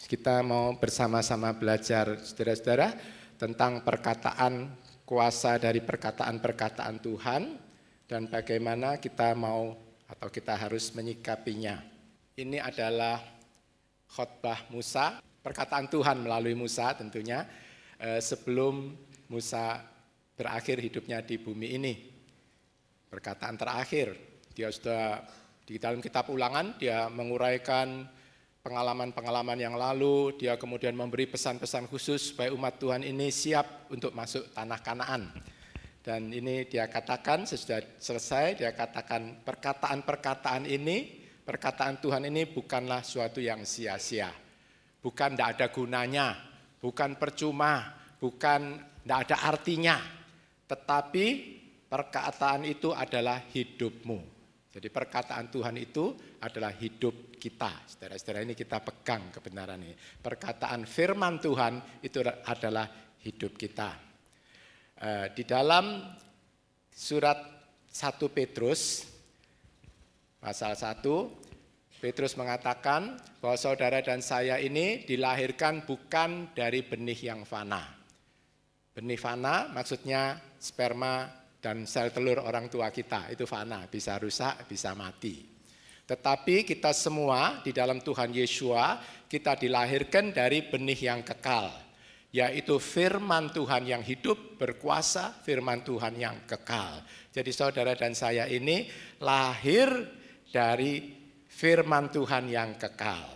Kita mau bersama-sama belajar, saudara-saudara, tentang perkataan kuasa dari perkataan-perkataan Tuhan dan bagaimana kita mau atau kita harus menyikapinya. Ini adalah khotbah Musa, perkataan Tuhan melalui Musa tentunya, sebelum Musa berakhir hidupnya di bumi ini. Perkataan terakhir, dia sudah di dalam kitab Ulangan, dia menguraikan pengalaman-pengalaman yang lalu, dia kemudian memberi pesan-pesan khusus supaya umat Tuhan ini siap untuk masuk tanah Kanaan. Dan ini dia katakan, sesudah selesai, dia katakan perkataan-perkataan ini, perkataan Tuhan ini bukanlah suatu yang sia-sia. Bukan tidak ada gunanya, bukan percuma, bukan tidak ada artinya. Tetapi perkataan itu adalah hidupmu. Jadi perkataan Tuhan itu adalah hidup kita. Saudara-saudara, ini kita pegang kebenaran ini. Perkataan firman Tuhan itu adalah hidup kita. Di dalam surat 1 Petrus, pasal 1, Petrus mengatakan bahwa saudara dan saya ini dilahirkan bukan dari benih yang fana. Benih fana maksudnya sperma dan sel telur orang tua kita, itu fana, bisa rusak, bisa mati. Tetapi kita semua di dalam Tuhan Yeshua, kita dilahirkan dari benih yang kekal, yaitu firman Tuhan yang hidup, berkuasa, firman Tuhan yang kekal. Jadi saudara dan saya ini lahir dari firman Tuhan yang kekal.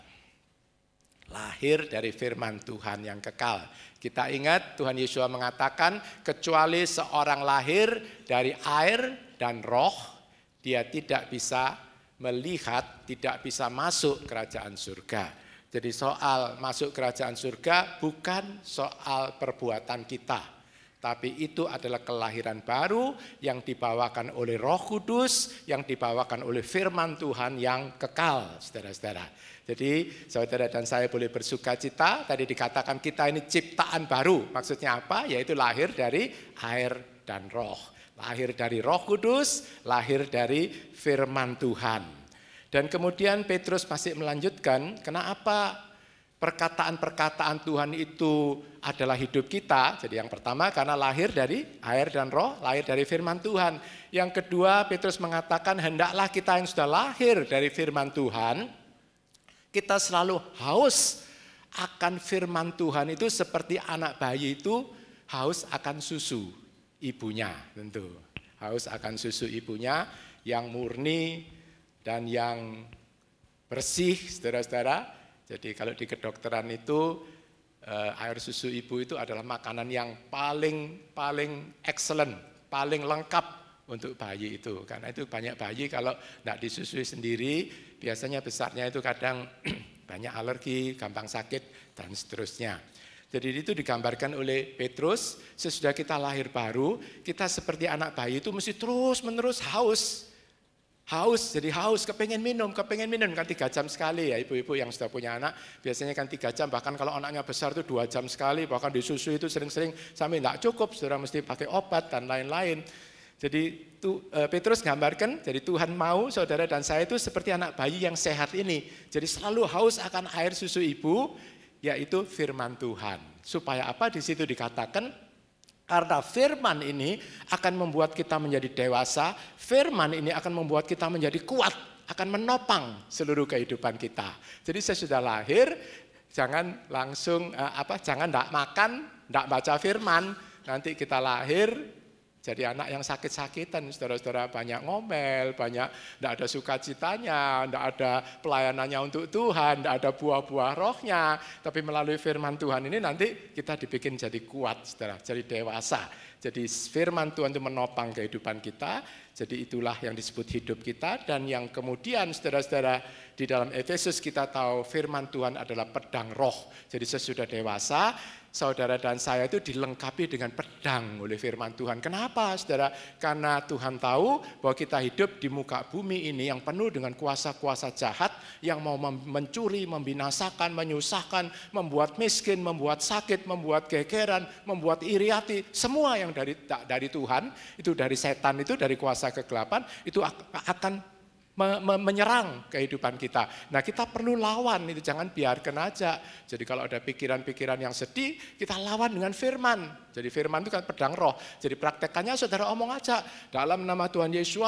Lahir dari firman Tuhan yang kekal. Kita ingat Tuhan Yesus mengatakan, kecuali seorang lahir dari air dan roh, dia tidak bisa melihat, tidak bisa masuk kerajaan surga. Jadi soal masuk kerajaan surga bukan soal perbuatan kita, tapi itu adalah kelahiran baru yang dibawakan oleh Roh Kudus, yang dibawakan oleh firman Tuhan yang kekal, saudara-saudara. Jadi saudara dan saya boleh bersuka cita, tadi dikatakan kita ini ciptaan baru, maksudnya apa? Yaitu lahir dari air dan roh. Lahir dari Roh Kudus, lahir dari firman Tuhan. Dan kemudian Petrus masih melanjutkan, kenapa perkataan-perkataan Tuhan itu adalah hidup kita. Jadi yang pertama karena lahir dari air dan roh, lahir dari firman Tuhan. Yang kedua Petrus mengatakan hendaklah kita yang sudah lahir dari firman Tuhan, kita selalu haus akan firman Tuhan itu seperti anak bayi itu haus akan susu ibunya tentu. Haus akan susu ibunya yang murni dan yang bersih, saudara-saudara. Jadi kalau di kedokteran itu air susu ibu itu adalah makanan yang paling excellent, paling lengkap untuk bayi itu. Karena itu banyak bayi kalau tidak disusui sendiri, biasanya besarnya itu kadang banyak alergi, gampang sakit, dan seterusnya. Jadi itu digambarkan oleh Petrus, sesudah kita lahir baru, kita seperti anak bayi itu mesti terus-menerus haus. Jadi haus, kepengen minum kan 3 jam sekali ya ibu-ibu yang sudah punya anak, biasanya kan 3 jam, bahkan kalau anaknya besar itu 2 jam sekali, bahkan disusui itu sering-sering sampai tidak cukup, saudara mesti pakai obat dan lain-lain. Jadi Petrus gambarkan, jadi Tuhan mau saudara dan saya itu seperti anak bayi yang sehat ini. Jadi selalu haus akan air susu ibu, yaitu firman Tuhan. Supaya apa? Di situ dikatakan, karena firman ini akan membuat kita menjadi dewasa, firman ini akan membuat kita menjadi kuat, akan menopang seluruh kehidupan kita. Jadi saya sudah lahir, jangan langsung jangan tidak makan, tidak baca firman, nanti kita lahir jadi anak yang sakit-sakitan, saudara-saudara, banyak ngomel, banyak tidak ada sukacitanya, tidak ada pelayanannya untuk Tuhan, tidak ada buah-buah rohnya. Tapi melalui firman Tuhan ini nanti kita dibikin jadi kuat, saudara, jadi dewasa. Jadi firman Tuhan itu menopang kehidupan kita, jadi itulah yang disebut hidup kita. Dan yang kemudian saudara-saudara di dalam Efesus kita tahu firman Tuhan adalah pedang roh. Jadi sesudah dewasa, saudara dan saya itu dilengkapi dengan pedang oleh firman Tuhan. Kenapa saudara? Karena Tuhan tahu bahwa kita hidup di muka bumi ini yang penuh dengan kuasa-kuasa jahat yang mau mencuri, membinasakan, menyusahkan, membuat miskin, membuat sakit, membuat gegeran, membuat iri hati. Semua yang dari Tuhan, itu dari setan itu, dari kuasa kegelapan, itu akan menyerang kehidupan kita. Nah, kita perlu lawan itu, jangan biarkan aja. Jadi kalau ada pikiran-pikiran yang sedih, kita lawan dengan firman. Jadi firman itu kan pedang roh. Jadi praktekannya saudara omong aja, dalam nama Tuhan Yesus,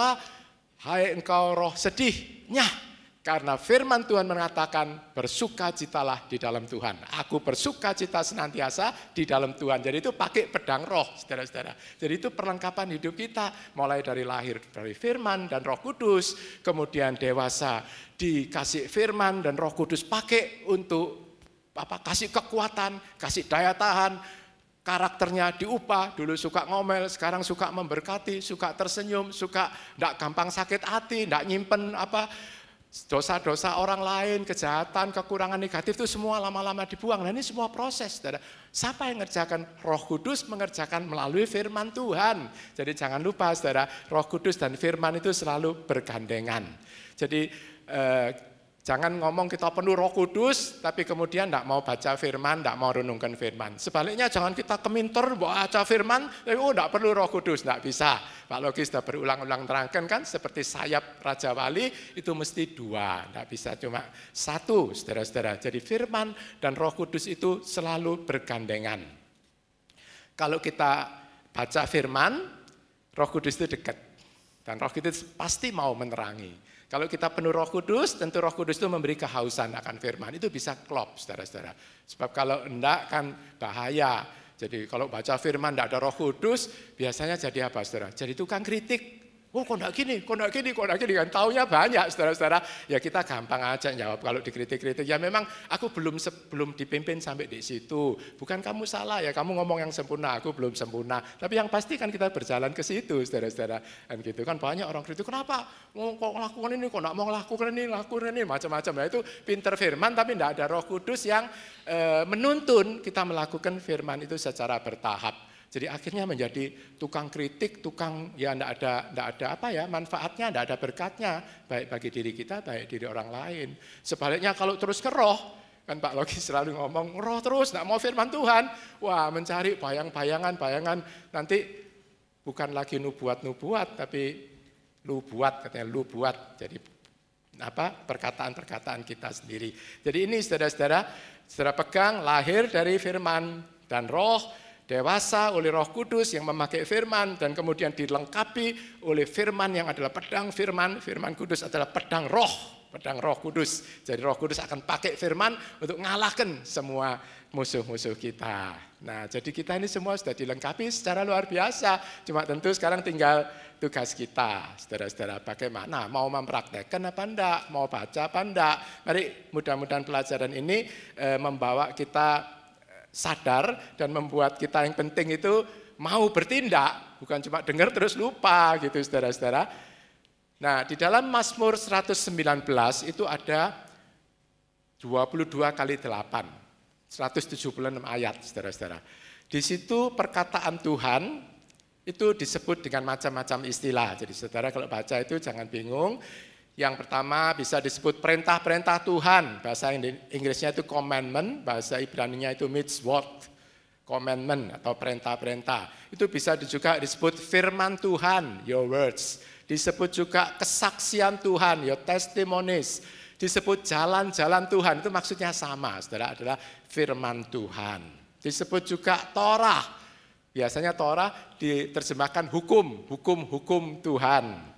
hai engkau roh sedihnya. Karena firman Tuhan mengatakan, bersukacitalah di dalam Tuhan. Aku bersukacita senantiasa di dalam Tuhan. Jadi itu pakai pedang roh, saudara-saudara. Jadi itu perlengkapan hidup kita. Mulai dari lahir dari firman dan roh kudus. Kemudian dewasa dikasih firman dan roh kudus pakai untuk kasih kekuatan, kasih daya tahan. Karakternya diubah, dulu suka ngomel, sekarang suka memberkati, suka tersenyum, suka enggak gampang sakit hati, enggak nyimpen dosa-dosa orang lain, kejahatan, kekurangan negatif itu semua lama-lama dibuang. Nah ini semua proses, saudara. Siapa yang mengerjakan? Roh Kudus mengerjakan melalui firman Tuhan. Jadi jangan lupa, saudara, Roh Kudus dan firman itu selalu bergandengan. Jadi jangan ngomong kita penuh Roh Kudus, tapi kemudian tidak mau baca firman, tidak mau renungkan firman. Sebaliknya jangan kita keminter baca firman, tapi tidak perlu Roh Kudus, tidak bisa. Pak Logi sudah berulang-ulang terangkan kan, seperti sayap Raja Wali itu mesti dua, tidak bisa cuma satu, saudara-saudara. Jadi firman dan Roh Kudus itu selalu bergandengan. Kalau kita baca firman, Roh Kudus itu dekat, dan Roh Kudus pasti mau menerangi. Kalau kita penuh Roh Kudus, tentu Roh Kudus itu memberi kehausan akan firman. Itu bisa klop, saudara-saudara. Sebab kalau enggak kan bahaya. Jadi kalau baca firman enggak ada Roh Kudus, biasanya jadi apa, saudara? Jadi tukang kritik. Oh, kok enggak gini, kok enggak gini, kok enggak gini. Kan taunya banyak, saudara-saudara. Ya kita gampang aja jawab kalau dikritik-kritik. Ya memang aku belum dipimpin sampai di situ. Bukan kamu salah ya, kamu ngomong yang sempurna, aku belum sempurna. Tapi yang pasti kan kita berjalan ke situ, saudara-saudara. Dan gitu kan banyak orang kritik, kenapa? Kok lakukan ini, kok enggak mau lakukan ini, macam-macam. Nah itu pinter firman, tapi enggak ada Roh Kudus yang menuntun kita melakukan firman itu secara bertahap. Jadi akhirnya menjadi tukang kritik, tukang ya enggak ada manfaatnya, enggak ada berkatnya, baik bagi diri kita, baik diri orang lain. Sebaliknya kalau terus ke roh, kan Pak Logi selalu ngomong, roh terus, enggak mau firman Tuhan. Wah, mencari bayangan, nanti bukan lagi nubuat, tapi lu buat, katanya lu buat. Jadi perkataan-perkataan kita sendiri. Jadi ini saudara-saudara pegang lahir dari firman dan roh, dewasa oleh Roh Kudus yang memakai firman, dan kemudian dilengkapi oleh firman yang adalah pedang firman. Firman Kudus adalah pedang Roh Kudus. Jadi Roh Kudus akan pakai firman untuk ngalahkan semua musuh-musuh kita. Nah, jadi kita ini semua sudah dilengkapi secara luar biasa. Cuma tentu sekarang tinggal tugas kita, saudara-saudara, bagaimana? Mau mempraktekkan apa enggak? Mau baca apa enggak? Mari mudah-mudahan pelajaran ini membawa kita sadar dan membuat kita yang penting itu mau bertindak, bukan cuma dengar terus lupa gitu, saudara-saudara. Nah, di dalam Mazmur 119 itu ada 22 kali 8, 176 ayat, saudara-saudara. Di situ perkataan Tuhan itu disebut dengan macam-macam istilah. Jadi saudara kalau baca itu jangan bingung. Yang pertama bisa disebut perintah-perintah Tuhan, bahasa Inggrisnya itu commandment, bahasa Ibraninya itu mitzvot, commandment atau perintah-perintah. Itu bisa juga disebut firman Tuhan, your words. Disebut juga kesaksian Tuhan, your testimonies. Disebut jalan-jalan Tuhan, itu maksudnya sama, saudara, adalah firman Tuhan. Disebut juga Torah, biasanya Torah diterjemahkan hukum Tuhan.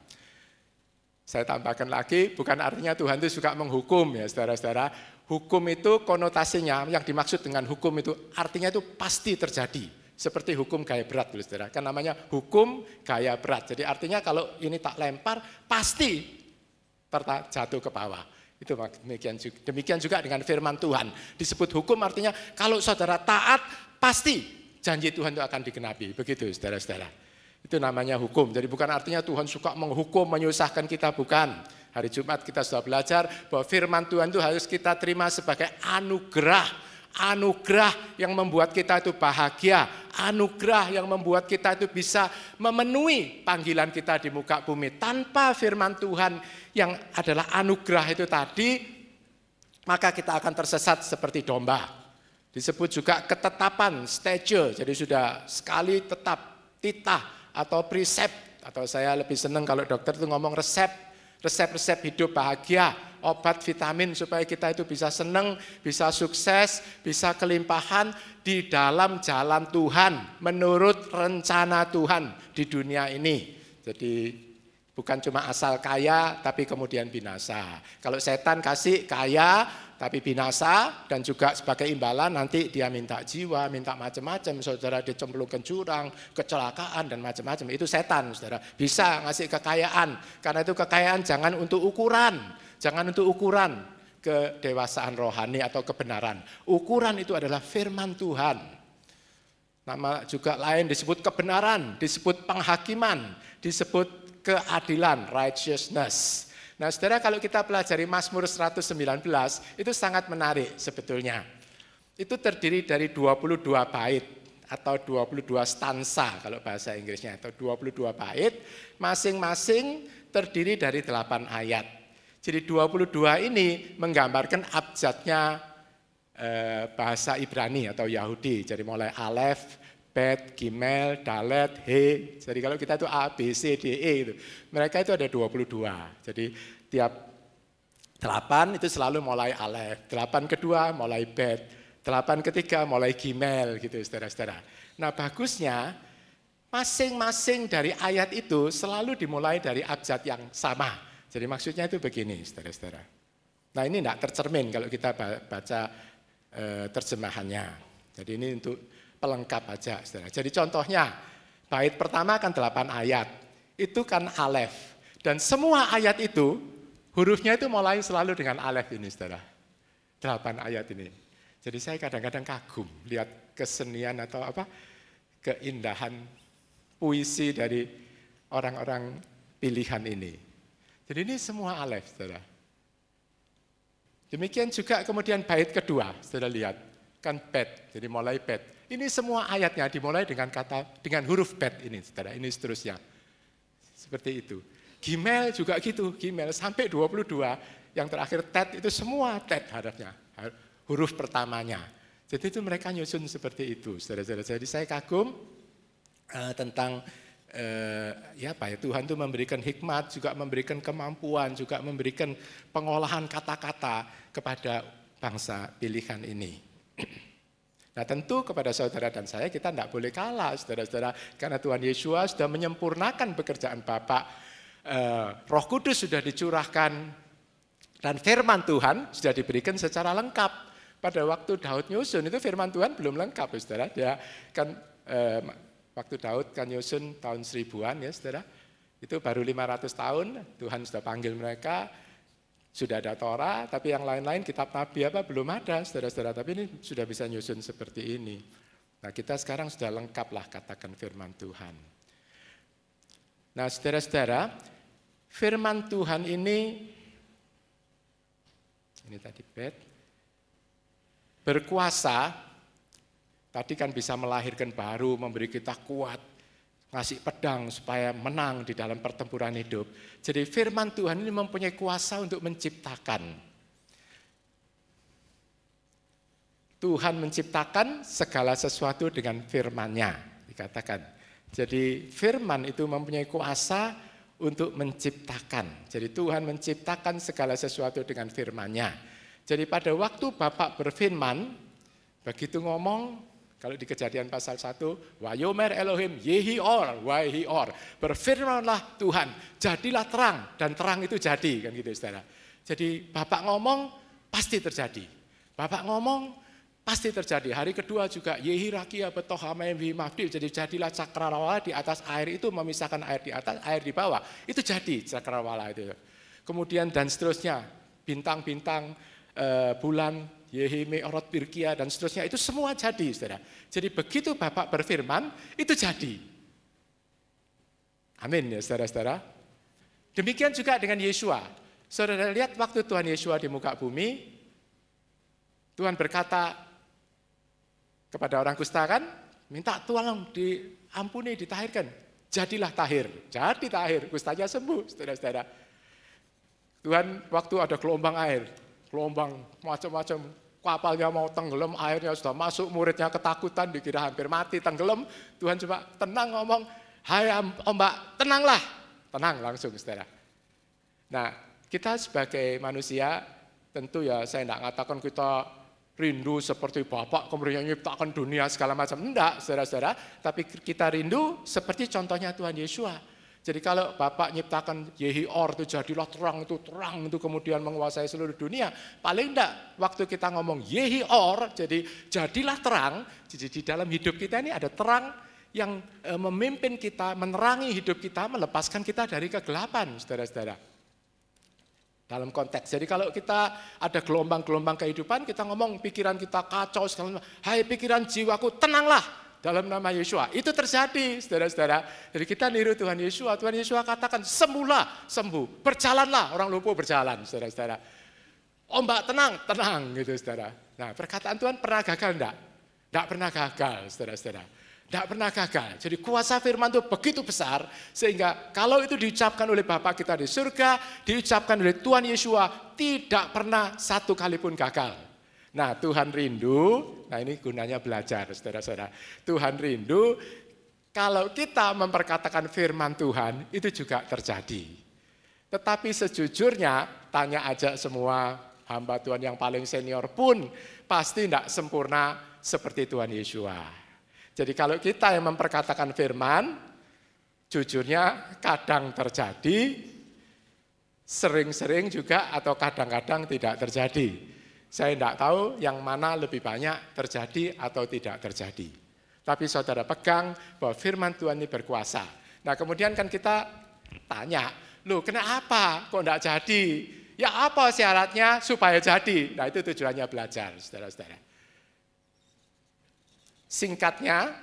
Saya tambahkan lagi, bukan artinya Tuhan itu suka menghukum ya saudara-saudara. Hukum itu konotasinya, yang dimaksud dengan hukum itu artinya itu pasti terjadi. Seperti hukum gaya berat, saudara. Kan namanya hukum gaya berat. Jadi artinya kalau ini tak lempar, pasti jatuh ke bawah. Itu demikian juga dengan firman Tuhan. Disebut hukum artinya kalau saudara taat, pasti janji Tuhan itu akan digenapi. Begitu saudara-saudara. Itu namanya hukum. Jadi bukan artinya Tuhan suka menghukum, menyusahkan kita, bukan. Hari Jumat kita sudah belajar bahwa firman Tuhan itu harus kita terima sebagai anugerah. Anugerah yang membuat kita itu bahagia. Anugerah yang membuat kita itu bisa memenuhi panggilan kita di muka bumi. Tanpa firman Tuhan yang adalah anugerah itu tadi, maka kita akan tersesat seperti domba. Disebut juga ketetapan, stature. Jadi sudah sekali tetap, titah, atau presep, atau saya lebih senang kalau dokter itu ngomong resep. resep-resep hidup bahagia, obat vitamin supaya kita itu bisa senang, bisa sukses, bisa kelimpahan di dalam jalan Tuhan, menurut rencana Tuhan di dunia ini. Jadi bukan cuma asal kaya tapi kemudian binasa. Kalau setan kasih kaya tapi binasa, dan juga sebagai imbalan nanti dia minta jiwa, minta macam-macam, saudara, dicemplungkan jurang, kecelakaan dan macam-macam. Itu setan, saudara. Bisa ngasih kekayaan, karena itu kekayaan jangan untuk ukuran, jangan untuk ukuran kedewasaan rohani atau kebenaran. Ukuran itu adalah firman Tuhan. Nama juga lain disebut kebenaran, disebut penghakiman, disebut keadilan, righteousness. Nah, saudara, kalau kita pelajari Mazmur 119, itu sangat menarik sebetulnya. Itu terdiri dari 22 bait atau 22 stansa kalau bahasa Inggrisnya, atau 22 bait, masing-masing terdiri dari 8 ayat. Jadi 22 ini menggambarkan abjadnya bahasa Ibrani atau Yahudi. Jadi mulai Alef, Bet, Gimel, Dalet, He. Jadi kalau kita itu A, B, C, D, E itu. Mereka itu ada 22. Jadi tiap 8 itu selalu mulai Alef. 8 kedua mulai Bet. 8 ketiga mulai Gimel gitu, saudara-saudara. Nah, bagusnya masing-masing dari ayat itu selalu dimulai dari abjad yang sama. Jadi maksudnya itu begini, saudara-saudara. Nah, ini tidak tercermin kalau kita baca terjemahannya. Jadi ini untuk pelengkap aja, saudara. Jadi contohnya, bait pertama kan 8 ayat, itu kan Alef. Dan semua ayat itu, hurufnya itu mulai selalu dengan Alef ini, saudara. 8 ayat ini. Jadi saya kadang-kadang kagum, lihat kesenian atau keindahan puisi dari orang-orang pilihan ini. Jadi ini semua Alef, saudara. Demikian juga kemudian bait kedua, saudara lihat, kan Bet, jadi mulai Bet. Ini semua ayatnya dimulai dengan huruf Bet ini, saudara. Ini seterusnya. Seperti itu. Gimel juga gitu, Gimel sampai 22. Yang terakhir Tet itu semua Tet harapnya, huruf pertamanya. Jadi itu mereka nyusun seperti itu, saudara-saudara. Jadi saya kagum tentang Tuhan itu memberikan hikmat, juga memberikan kemampuan, juga memberikan pengolahan kata-kata kepada bangsa pilihan ini. Nah, tentu kepada saudara dan saya kita tidak boleh kalah, saudara-saudara, karena Tuhan Yesus sudah menyempurnakan pekerjaan Bapa. Roh Kudus sudah dicurahkan dan firman Tuhan sudah diberikan secara lengkap. Pada waktu Daud nyusun itu firman Tuhan belum lengkap, saudara. Dia kan waktu Daud kan nyusun tahun 1000-an ya, saudara. Itu baru 500 tahun Tuhan sudah panggil mereka. Sudah ada Torah, tapi yang lain-lain kitab Nabi belum ada, saudara-saudara. Tapi ini sudah bisa nyusun seperti ini. Nah, kita sekarang sudah lengkap lah katakan firman Tuhan. Nah, saudara-saudara, firman Tuhan ini tadi Bet, berkuasa, tadi kan bisa melahirkan baru, memberi kita kuat, ngasih pedang supaya menang di dalam pertempuran hidup. Jadi firman Tuhan ini mempunyai kuasa untuk menciptakan. Tuhan menciptakan segala sesuatu dengan firman-Nya, dikatakan. Jadi firman itu mempunyai kuasa untuk menciptakan. Jadi Tuhan menciptakan segala sesuatu dengan firman-Nya. Jadi pada waktu Bapak berfirman, begitu ngomong, kalau di Kejadian pasal 1, Wayomer Elohim Yehior, Wahior, berfirmanlah Tuhan, jadilah terang, dan terang itu jadi, kan gitu, saudara. Jadi Bapak ngomong, pasti terjadi. Bapak ngomong, pasti terjadi. Hari kedua juga, Yehi Rakia Betohamem Mafdil, jadi jadilah cakrawala di atas air itu, memisahkan air di atas, air di bawah. Itu jadi cakrawala itu. Kemudian dan seterusnya, bintang-bintang, bulan, Yehi Me'orot Birkia dan seterusnya, itu semua jadi, saudara. Jadi begitu Bapak berfirman, itu jadi. Amin ya, saudara-saudara. Demikian juga dengan Yesua. Saudara lihat waktu Tuhan Yesua di muka bumi, Tuhan berkata kepada orang kusta kan, minta tolong diampuni, ditahirkan. Jadilah tahir, jadi tahir, kustanya sembuh, saudara-saudara. Tuhan waktu ada gelombang air, gelombang macam-macam, kapalnya mau tenggelam, airnya sudah masuk, muridnya ketakutan, dikira hampir mati, tenggelam. Tuhan coba tenang ngomong, hai ombak, tenanglah. Tenang langsung, saudara. Nah, kita sebagai manusia, tentu ya saya tidak mengatakan kita rindu seperti Bapak kemudian menciptakan dunia segala macam. Enggak, saudara-saudara. Tapi kita rindu seperti contohnya Tuhan Yesus. Jadi kalau Bapak nyiptakan Yehior itu jadilah terang itu kemudian menguasai seluruh dunia. Paling enggak waktu kita ngomong Yehior, jadi jadilah terang. Jadi di dalam hidup kita ini ada terang yang memimpin kita, menerangi hidup kita, melepaskan kita dari kegelapan, saudara-saudara. Dalam konteks, jadi kalau kita ada gelombang-gelombang kehidupan, kita ngomong pikiran kita kacau, segala macam. Hai pikiran jiwaku, tenanglah. Dalam nama Yesus, itu terjadi, saudara-saudara. Jadi kita niru Tuhan Yesus. Tuhan Yesus katakan, sembuhlah, sembuh. Berjalanlah, orang lumpuh berjalan, saudara-saudara. Ombak tenang, gitu, saudara. Nah, perkataan Tuhan pernah gagal enggak? Enggak pernah gagal, saudara-saudara. Enggak pernah gagal. Jadi kuasa firman itu begitu besar, sehingga kalau itu diucapkan oleh Bapa kita di surga, diucapkan oleh Tuhan Yesus, tidak pernah satu kali pun gagal. Nah, Tuhan rindu, nah ini gunanya belajar, saudara-saudara. Tuhan rindu, kalau kita memperkatakan firman Tuhan, itu juga terjadi. Tetapi sejujurnya, tanya aja semua hamba Tuhan yang paling senior pun, pasti tidak sempurna seperti Tuhan Yesus. Jadi kalau kita yang memperkatakan firman, jujurnya kadang terjadi, sering-sering juga atau kadang-kadang tidak terjadi. Saya tidak tahu yang mana lebih banyak terjadi atau tidak terjadi. Tapi saudara pegang bahwa firman Tuhan ini berkuasa. Nah kemudian kan kita tanya, loh kenapa kok tidak jadi? Ya apa syaratnya supaya jadi? Nah itu tujuannya belajar, saudara-saudara. Singkatnya,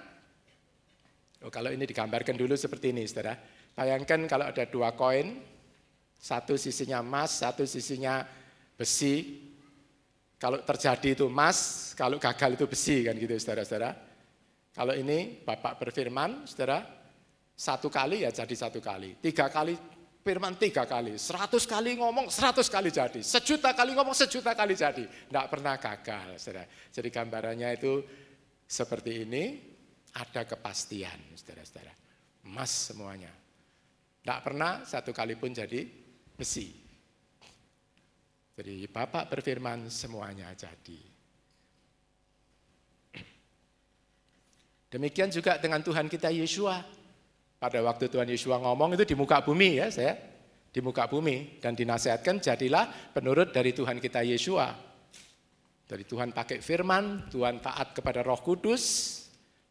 kalau ini digambarkan dulu seperti ini, saudara. Bayangkan kalau ada dua koin, satu sisinya emas, satu sisinya besi. Kalau terjadi itu emas, kalau gagal itu besi, kan gitu, saudara-saudara. Kalau ini Bapak berfirman, saudara, satu kali ya jadi satu kali, 3 kali firman 3 kali, 100 kali ngomong 100 kali jadi, 1.000.000 kali ngomong 1.000.000 kali jadi, tidak pernah gagal, saudara. Jadi gambarannya itu seperti ini, ada kepastian, saudara-saudara. Emas semuanya, tidak pernah satu kali pun jadi besi. Jadi Bapak berfirman semuanya jadi. Demikian juga dengan Tuhan kita Yeshua. Pada waktu Tuhan Yeshua ngomong itu di muka bumi ya saya. Di muka bumi. Dan dinasihatkan jadilah penurut dari Tuhan kita Yeshua. Dari Tuhan pakai firman, Tuhan taat kepada Roh Kudus.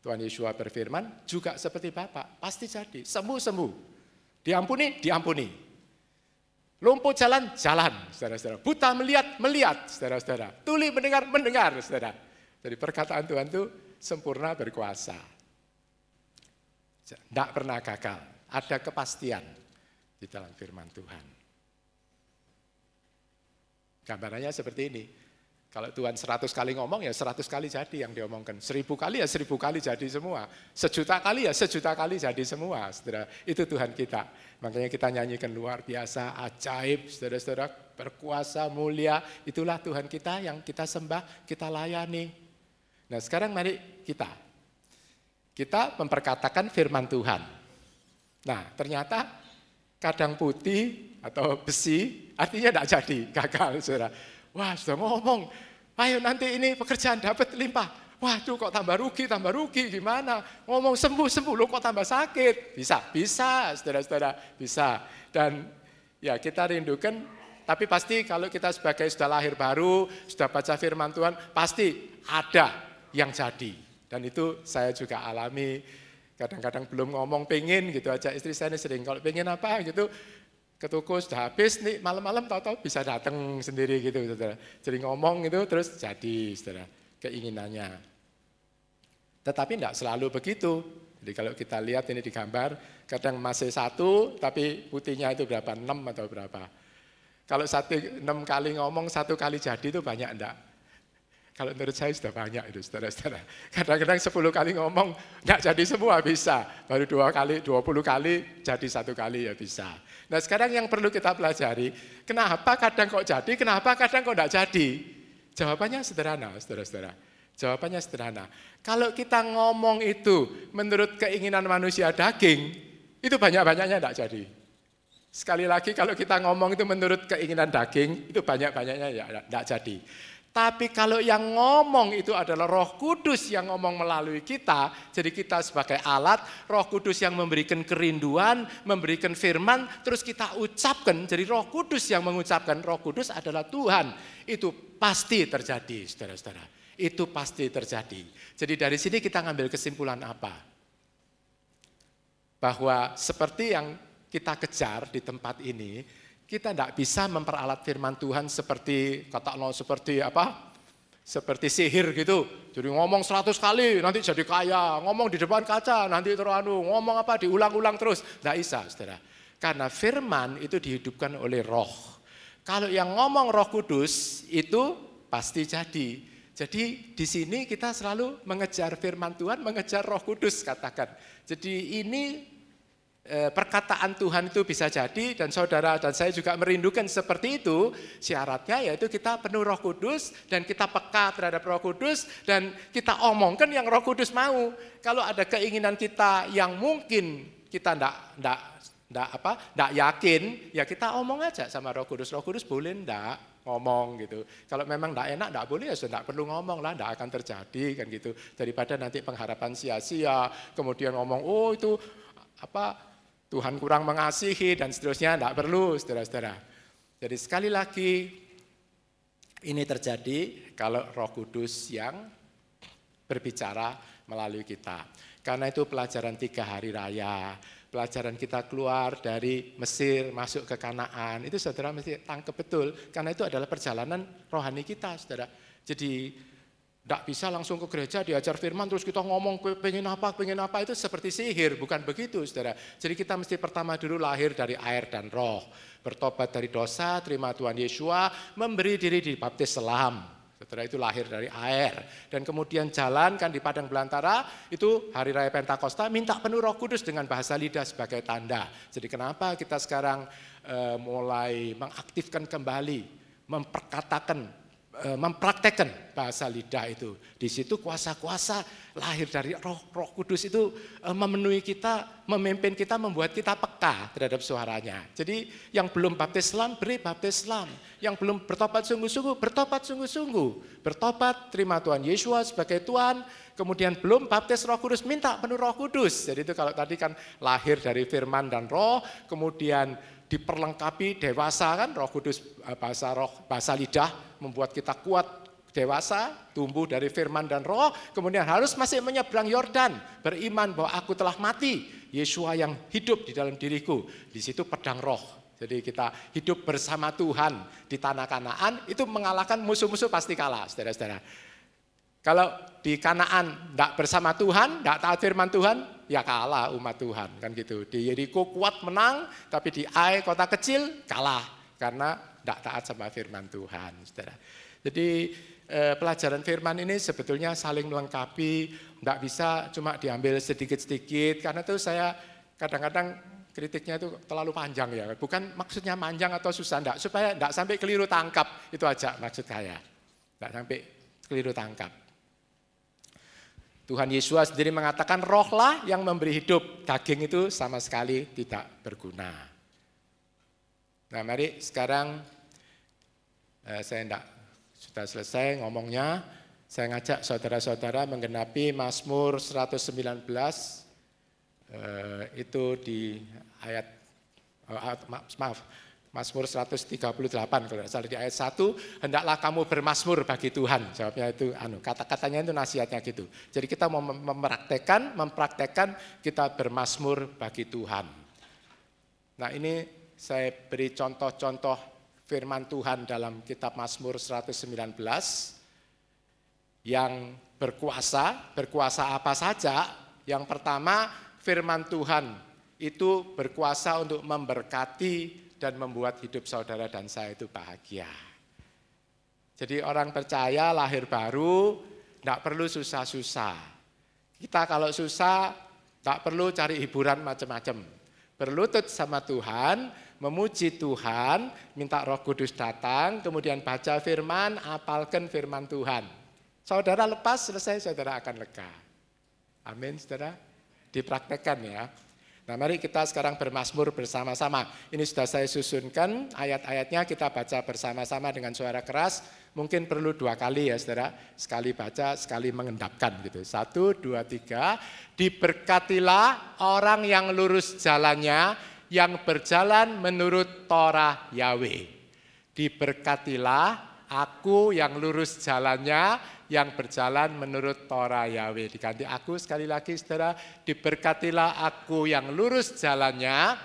Tuhan Yeshua berfirman juga seperti Bapak. Pasti jadi. Sembuh. Diampuni, diampuni. Lumpuh jalan, saudara-saudara. Buta melihat, saudara-saudara. Tuli mendengar, saudara. Jadi perkataan Tuhan itu sempurna berkuasa. Tidak pernah gagal. Ada kepastian di dalam firman Tuhan. Gambarannya seperti ini. Kalau Tuhan 100 kali ngomong ya 100 kali jadi yang diomongkan. 1.000 kali ya 1.000 kali jadi semua. 1.000.000 kali ya 1.000.000 kali jadi semua. Saudara, itu Tuhan kita. Makanya kita nyanyikan luar biasa, ajaib, saudara-saudara, berkuasa, mulia. Itulah Tuhan kita yang kita sembah, kita layani. Nah sekarang mari kita memperkatakan firman Tuhan. Nah ternyata kadang putih atau besi artinya tidak jadi, gagal, saudara. Wah sudah ngomong, ayo nanti ini pekerjaan dapat limpah. Waduh kok tambah rugi gimana? Ngomong sembuh, lo kok tambah sakit? Bisa, saudara-saudara, bisa. Dan ya kita rindukan, tapi pasti kalau kita sebagai sudah lahir baru, sudah baca firman Tuhan, pasti ada yang jadi. Dan itu saya juga alami, kadang-kadang belum ngomong pengen gitu aja, istri saya ini sering, kalau pengen apa gitu, ke toko sudah habis nih malam-malam tahu-tahu bisa datang sendiri gitu, saudara. Jadi ngomong itu terus jadi, saudara, keinginannya. Tetapi tidak selalu begitu. Jadi kalau kita lihat ini di gambar, kadang masih 1 tapi putihnya itu berapa, 6 atau berapa. Kalau 6 kali ngomong 1 kali jadi itu banyak enggak? Kalau menurut saya sudah banyak itu, saudara-saudara. Kadang-kadang 10 kali ngomong enggak jadi semua bisa. Baru 2 kali, 20 kali jadi 1 kali ya bisa. Nah sekarang yang perlu kita pelajari, kenapa kadang kok jadi, kenapa kadang kok enggak jadi? Jawabannya sederhana, saudara-saudara. Jawabannya sederhana. Kalau kita ngomong itu menurut keinginan manusia daging, itu banyak-banyaknya enggak jadi. Sekali lagi kalau kita ngomong itu menurut keinginan daging, itu banyak-banyaknya ya tidak jadi. Tapi kalau yang ngomong itu adalah Roh Kudus yang ngomong melalui kita, jadi kita sebagai alat, Roh Kudus yang memberikan kerinduan, memberikan firman, terus kita ucapkan, jadi Roh Kudus yang mengucapkan, Roh Kudus adalah Tuhan. Itu pasti terjadi, saudara-saudara. Itu pasti terjadi. Jadi dari sini kita ngambil kesimpulan apa? Bahwa seperti yang kita kejar di tempat ini, kita tidak bisa memperalat firman Tuhan seperti seperti apa? Seperti sihir gitu. Jadi ngomong 100 kali nanti jadi kaya, ngomong di depan kaca nanti ngomong apa diulang-ulang terus. Tidak bisa, Saudara. Karena firman itu dihidupkan oleh Roh. Kalau yang ngomong Roh Kudus itu pasti jadi. Jadi di sini kita selalu mengejar firman Tuhan, mengejar Roh Kudus katakan. Jadi ini perkataan Tuhan itu bisa jadi, dan saudara dan saya juga merindukan seperti itu. Syaratnya yaitu kita penuh Roh Kudus dan kita peka terhadap Roh Kudus dan kita omongkan yang Roh Kudus mau. Kalau ada keinginan kita yang mungkin kita enggak yakin, ya kita omong aja sama Roh Kudus. Roh Kudus boleh enggak ngomong gitu. Kalau memang enggak enak, enggak boleh, ya sudah enggak perlu ngomong lah, enggak akan terjadi kan gitu. Daripada nanti pengharapan sia-sia, kemudian ngomong oh itu apa Tuhan kurang mengasihi dan seterusnya, tidak perlu, saudara-saudara. Jadi sekali lagi, ini terjadi kalau Roh Kudus yang berbicara melalui kita. Karena itu pelajaran 3 hari raya, pelajaran kita keluar dari Mesir, masuk ke Kanaan, itu saudara mesti tangkap betul, karena itu adalah perjalanan rohani kita, saudara. Jadi, tidak bisa langsung ke gereja diajar firman terus kita ngomong pengen apa itu seperti sihir, bukan begitu saudara. Jadi kita mesti pertama dulu lahir dari air dan roh, bertobat dari dosa, terima Tuhan Yesua, memberi diri dibaptis selam. Setelah itu lahir dari air dan kemudian jalan kan di padang belantara, itu hari raya Pentakosta minta penuh Roh Kudus dengan bahasa lidah sebagai tanda. Jadi kenapa kita sekarang mulai mengaktifkan kembali, mempraktekkan bahasa lidah itu. Di situ kuasa-kuasa lahir dari Roh Kudus itu memenuhi kita, memimpin kita, membuat kita peka terhadap suaranya. Jadi yang belum baptis selam, beri baptis selam. Yang belum bertobat sungguh-sungguh, bertobat sungguh-sungguh. Bertobat, terima Tuhan Yesus sebagai Tuhan. Kemudian belum baptis Roh Kudus, minta penuh Roh Kudus. Jadi itu kalau tadi kan lahir dari firman dan roh, kemudian diperlengkapi dewasa kan, Roh Kudus bahasa lidah membuat kita kuat dewasa, tumbuh dari firman dan roh, kemudian harus masih menyeberang Yordan, beriman bahwa aku telah mati, Yesua yang hidup di dalam diriku. Di situ pedang roh. Jadi kita hidup bersama Tuhan di tanah Kanaan, itu mengalahkan musuh-musuh pasti kalah, saudara-saudara. Kalau di Kanaan tidak bersama Tuhan, tidak taat firman Tuhan, ya kalah umat Tuhan kan gitu. Di Yeriko kuat menang, tapi di Ai kota kecil kalah karena tidak taat sama firman Tuhan, saudara. Jadi pelajaran firman ini sebetulnya saling melengkapi, tidak bisa cuma diambil sedikit-sedikit. Karena itu saya kadang-kadang kritiknya itu terlalu panjang ya. Bukan maksudnya panjang atau susah, enggak, supaya tidak sampai keliru tangkap, itu aja maksud saya. Tidak sampai keliru tangkap. Tuhan Yesus sendiri mengatakan rohlah yang memberi hidup, daging itu sama sekali tidak berguna. Nah mari sekarang saya sudah selesai ngomongnya, saya ngajak saudara-saudara menggenapi Mazmur 119, itu di ayat, Mazmur 138 kalau tidak salah di ayat 1, hendaklah kamu bermazmur bagi Tuhan. Jawabnya itu kata-katanya itu nasihatnya gitu. Jadi kita mau mempraktekkan kita bermazmur bagi Tuhan. Nah, ini saya beri contoh-contoh firman Tuhan dalam kitab Mazmur 119 yang berkuasa apa saja? Yang pertama, firman Tuhan itu berkuasa untuk memberkati dan membuat hidup saudara dan saya itu bahagia. Jadi orang percaya lahir baru, tidak perlu susah-susah. Kita kalau susah, tidak perlu cari hiburan macam-macam. Berlutut sama Tuhan, memuji Tuhan, minta Roh Kudus datang, kemudian baca firman, apalkan firman Tuhan. Saudara lepas, selesai saudara akan lega. Amin, saudara. Dipraktekkan ya. Nah, mari kita sekarang bermazmur bersama-sama. Ini sudah saya susunkan ayat-ayatnya, kita baca bersama-sama dengan suara keras. Mungkin perlu 2 kali ya saudara, sekali baca, sekali mengendapkan gitu. 1, 2, 3. Diberkatilah orang yang lurus jalannya, yang berjalan menurut Torah Yahweh. Diberkatilah aku yang lurus jalannya, yang berjalan menurut Torah Yahweh. Diganti aku sekali lagi saudara, diberkatilah aku yang lurus jalannya,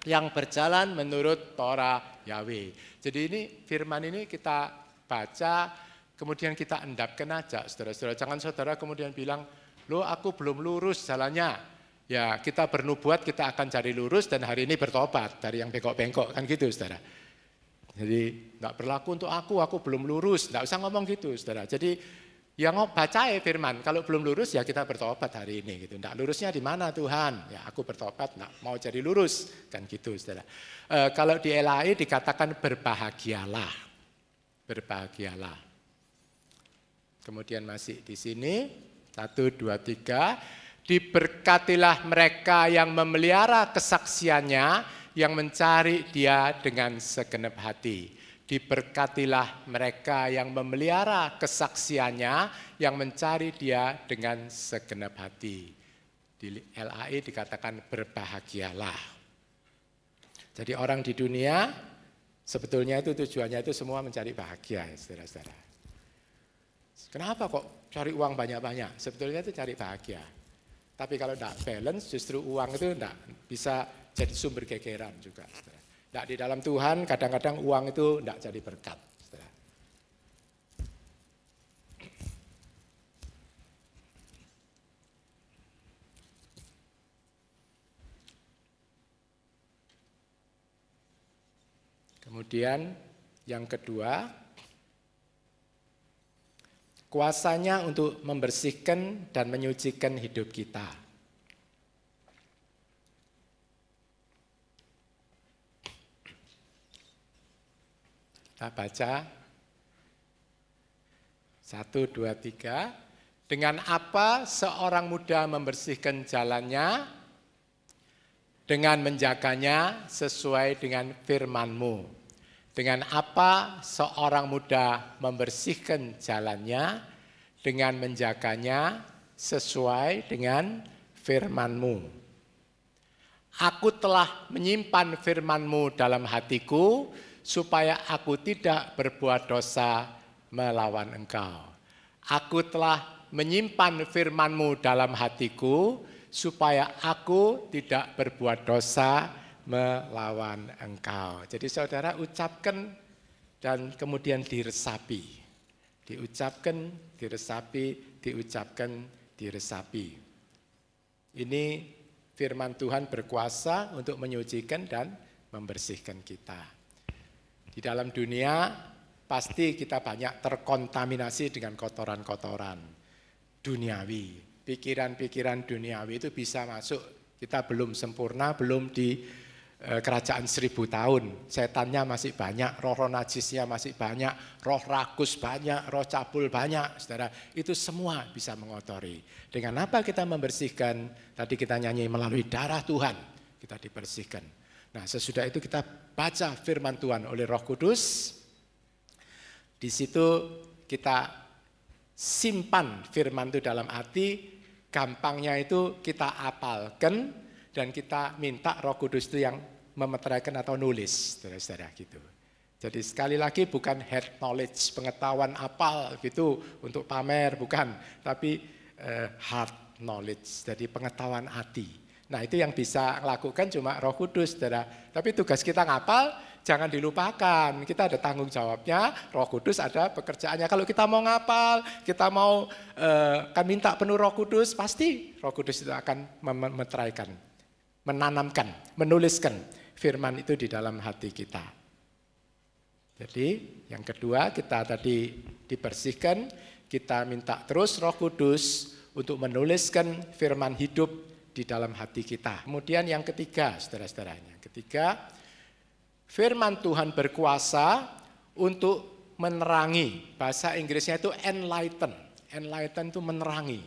yang berjalan menurut Torah Yahweh. Jadi ini firman ini kita baca, kemudian kita endapkan aja saudara-saudara. Jangan saudara kemudian bilang, loh aku belum lurus jalannya. Ya kita bernubuat kita akan cari lurus dan hari ini bertobat dari yang bengkok-bengkok, kan gitu saudara. Jadi enggak berlaku untuk aku belum lurus, enggak usah ngomong gitu saudara. Jadi yang baca firman, kalau belum lurus ya kita bertobat hari ini gitu. Enggak lurusnya di mana Tuhan? Ya aku bertobat, enggak mau jadi lurus, kan gitu saudara. Kalau di LAI dikatakan berbahagialah. Berbahagialah. Kemudian masih di sini 1, 2, 3. Diberkatilah mereka yang memelihara kesaksiannya, yang mencari Dia dengan segenap hati. Diberkatilah mereka yang memelihara kesaksiannya, yang mencari Dia dengan segenap hati. Di LAI dikatakan berbahagialah. Jadi orang di dunia sebetulnya itu tujuannya itu semua mencari bahagia ya saudara-saudara. Kenapa kok cari uang banyak-banyak? Sebetulnya itu cari bahagia. Tapi kalau tidak balance justru uang itu tidak bisa jadi sumber gegeran juga. Tidak di dalam Tuhan kadang-kadang uang itu tidak jadi berkat. Kemudian yang kedua, kuasanya untuk membersihkan dan menyucikan hidup kita. Kita baca 1, 2, 3. Dengan apa seorang muda membersihkan jalannya? Dengan menjaganya sesuai dengan firman-Mu. Dengan apa seorang muda membersihkan jalannya? Dengan menjaganya sesuai dengan firman-Mu. Aku telah menyimpan firman-Mu dalam hatiku, supaya aku tidak berbuat dosa melawan Engkau. Aku telah menyimpan firman-Mu dalam hatiku, supaya aku tidak berbuat dosa melawan Engkau. Jadi saudara ucapkan dan kemudian diresapi. Diucapkan, diresapi, diucapkan, diresapi. Ini firman Tuhan berkuasa untuk menyucikan dan membersihkan kita. Di dalam dunia pasti kita banyak terkontaminasi dengan kotoran-kotoran duniawi. Pikiran-pikiran duniawi itu bisa masuk. Kita belum sempurna, belum di kerajaan 1000 tahun. Setannya masih banyak, roh-roh najisnya masih banyak, roh rakus banyak, roh cabul banyak. Saudara, itu semua bisa mengotori. Dengan apa kita membersihkan? Tadi kita nyanyi melalui darah Tuhan, kita dibersihkan. Nah, sesudah itu kita baca firman Tuhan oleh Roh Kudus. Di situ kita simpan firman itu dalam hati, gampangnya itu kita apalkan dan kita minta Roh Kudus itu yang memeteraikan atau nulis, saudara-saudara gitu. Jadi sekali lagi bukan head knowledge, pengetahuan apal gitu untuk pamer, bukan, tapi heart knowledge, jadi pengetahuan hati. Nah itu yang bisa lakukan cuma Roh Kudus, saudara. Tapi tugas kita ngapal, jangan dilupakan. Kita ada tanggung jawabnya, Roh Kudus ada pekerjaannya. Kalau kita mau ngapal, kita mau kan minta penuh Roh Kudus, pasti Roh Kudus itu akan memeteraikan, menanamkan, menuliskan firman itu di dalam hati kita. Jadi yang kedua kita tadi dibersihkan, kita minta terus Roh Kudus untuk menuliskan firman hidup di dalam hati kita. Kemudian yang ketiga, saudara-saudaranya, ketiga, firman Tuhan berkuasa untuk menerangi. Bahasa Inggrisnya itu enlighten. Enlighten itu menerangi.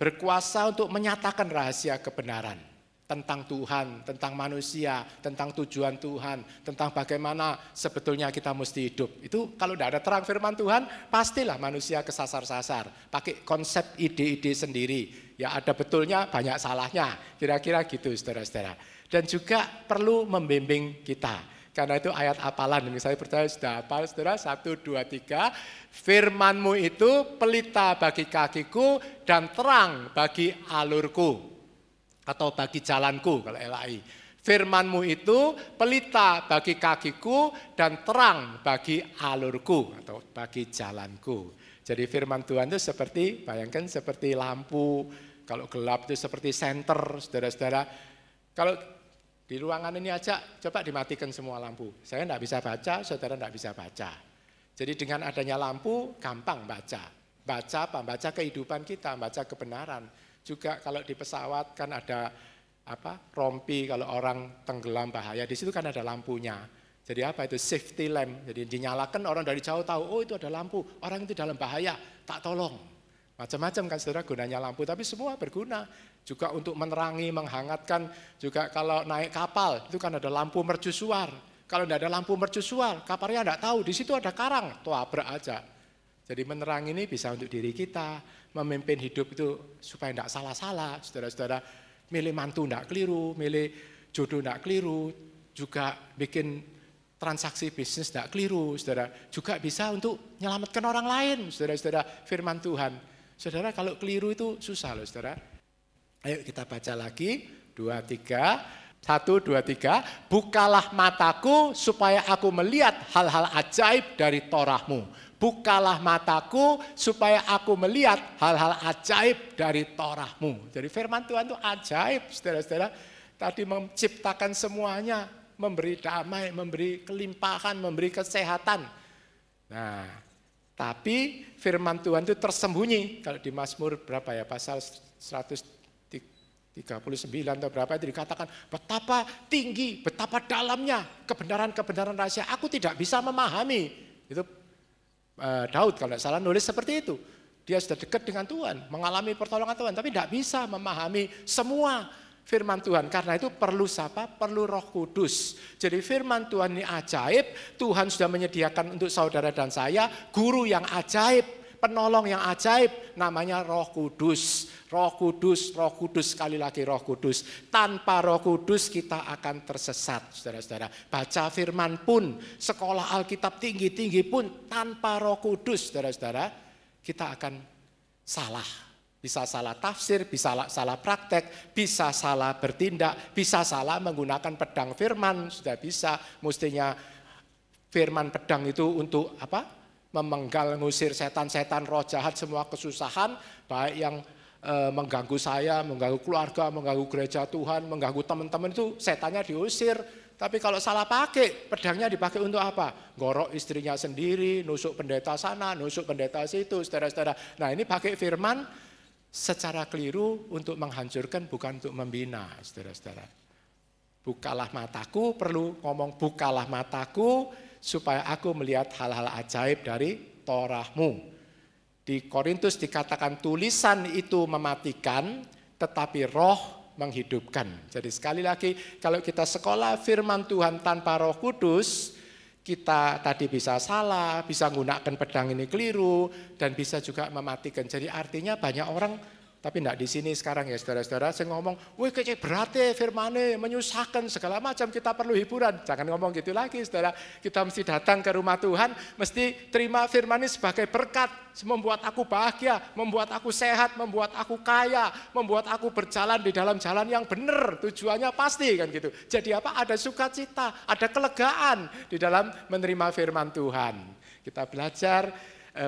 Berkuasa untuk menyatakan rahasia kebenaran. tentang Tuhan, tentang manusia, tentang tujuan Tuhan, tentang bagaimana sebetulnya kita mesti hidup. Itu kalau tidak ada terang firman Tuhan, pastilah manusia kesasar-sasar, pakai konsep ide-ide sendiri. Ya ada betulnya, banyak salahnya, kira-kira gitu saudara-saudara. Dan juga perlu membimbing kita. Karena itu ayat hafalan, saya percaya sudah hafal saudara, 1, 2, 3. Firman-Mu itu pelita bagi kakiku dan terang bagi alurku. Atau bagi jalanku kalau LAI. Firman-Mu itu pelita bagi kakiku dan terang bagi alurku atau bagi jalanku. Jadi firman Tuhan itu seperti, bayangkan seperti lampu, kalau gelap itu seperti senter, saudara-saudara. Kalau di ruangan ini aja, coba dimatikan semua lampu. Saya tidak bisa baca, saudara tidak bisa baca. Jadi dengan adanya lampu, gampang baca. Baca apa? Baca kehidupan kita, baca kebenaran. Juga kalau di pesawat kan ada rompi kalau orang tenggelam bahaya, di situ kan ada lampunya. Jadi apa itu safety lamp, jadi dinyalakan orang dari jauh tahu, oh itu ada lampu, orang itu dalam bahaya, tak tolong. Macam-macam kan saudara gunanya lampu, tapi semua berguna. Juga untuk menerangi, menghangatkan, juga kalau naik kapal itu kan ada lampu mercusuar. Kalau tidak ada lampu mercusuar, kapalnya tidak tahu, di situ ada karang, tabrak aja. Jadi menerangi ini bisa untuk diri kita, memimpin hidup itu supaya tidak salah-salah, saudara-saudara. Milih mantu tidak keliru, milih jodoh tidak keliru, juga bikin transaksi bisnis tidak keliru, saudara. Juga bisa untuk menyelamatkan orang lain, saudara-saudara, firman Tuhan. Saudara kalau keliru itu susah loh, saudara. Ayo kita baca lagi, 2, 3. 1, 2, 3. Bukalah mataku supaya aku melihat hal-hal ajaib dari Torah-Mu. Bukalah mataku supaya aku melihat hal-hal ajaib dari Torah-Mu. Jadi firman Tuhan itu ajaib, saudara-saudara. Tadi menciptakan semuanya, memberi damai, memberi kelimpahan, memberi kesehatan. Nah, tapi firman Tuhan itu tersembunyi. Kalau di Mazmur berapa ya, pasal 139 atau berapa itu dikatakan, betapa tinggi, betapa dalamnya kebenaran-kebenaran rahasia, aku tidak bisa memahami. Itu Daud kalau tidak salah nulis seperti itu. Dia sudah dekat dengan Tuhan, mengalami pertolongan Tuhan, tapi tidak bisa memahami semua firman Tuhan. Karena itu perlu siapa? Perlu Roh Kudus. Jadi firman Tuhan ini ajaib, Tuhan sudah menyediakan untuk saudara dan saya guru yang ajaib, penolong yang ajaib, namanya Roh Kudus. Roh Kudus, Roh Kudus, sekali lagi Roh Kudus. Tanpa Roh Kudus kita akan tersesat, saudara-saudara. Baca firman pun, sekolah Alkitab tinggi-tinggi pun, tanpa Roh Kudus, saudara-saudara, kita akan salah. Bisa salah tafsir, bisa salah praktek, bisa salah bertindak, bisa salah menggunakan pedang firman, sudah bisa. Mestinya firman pedang itu untuk apa? Memenggal, ngusir setan-setan, roh jahat, semua kesusahan, baik yang mengganggu saya, mengganggu keluarga, mengganggu gereja Tuhan, mengganggu teman-teman, itu setannya diusir. Tapi kalau salah pakai, pedangnya dipakai untuk apa? Gorok istrinya sendiri, nusuk pendeta sana, nusuk pendeta situ, saudara-saudara. Nah ini pakai firman secara keliru untuk menghancurkan, bukan untuk membina, saudara-saudara. Bukalah mataku, perlu ngomong bukalah mataku, supaya aku melihat hal-hal ajaib dari Torah-Mu. Di Korintus dikatakan tulisan itu mematikan, tetapi roh menghidupkan. Jadi sekali lagi, kalau kita sekolah firman Tuhan tanpa Roh Kudus, kita tadi bisa salah, bisa menggunakan pedang ini keliru, dan bisa juga mematikan. Jadi artinya banyak orang, tapi tidak di sini sekarang ya saudara-saudara, saya ngomong, wih kecil beratnya firman-nya, menyusahkan segala macam, kita perlu hiburan. Jangan ngomong gitu lagi saudara, kita mesti datang ke rumah Tuhan, mesti terima firman ini sebagai berkat, membuat aku bahagia, membuat aku sehat, membuat aku kaya, membuat aku berjalan di dalam jalan yang benar, tujuannya pasti kan gitu. Jadi apa? Ada sukacita, ada kelegaan di dalam menerima firman Tuhan. Kita belajar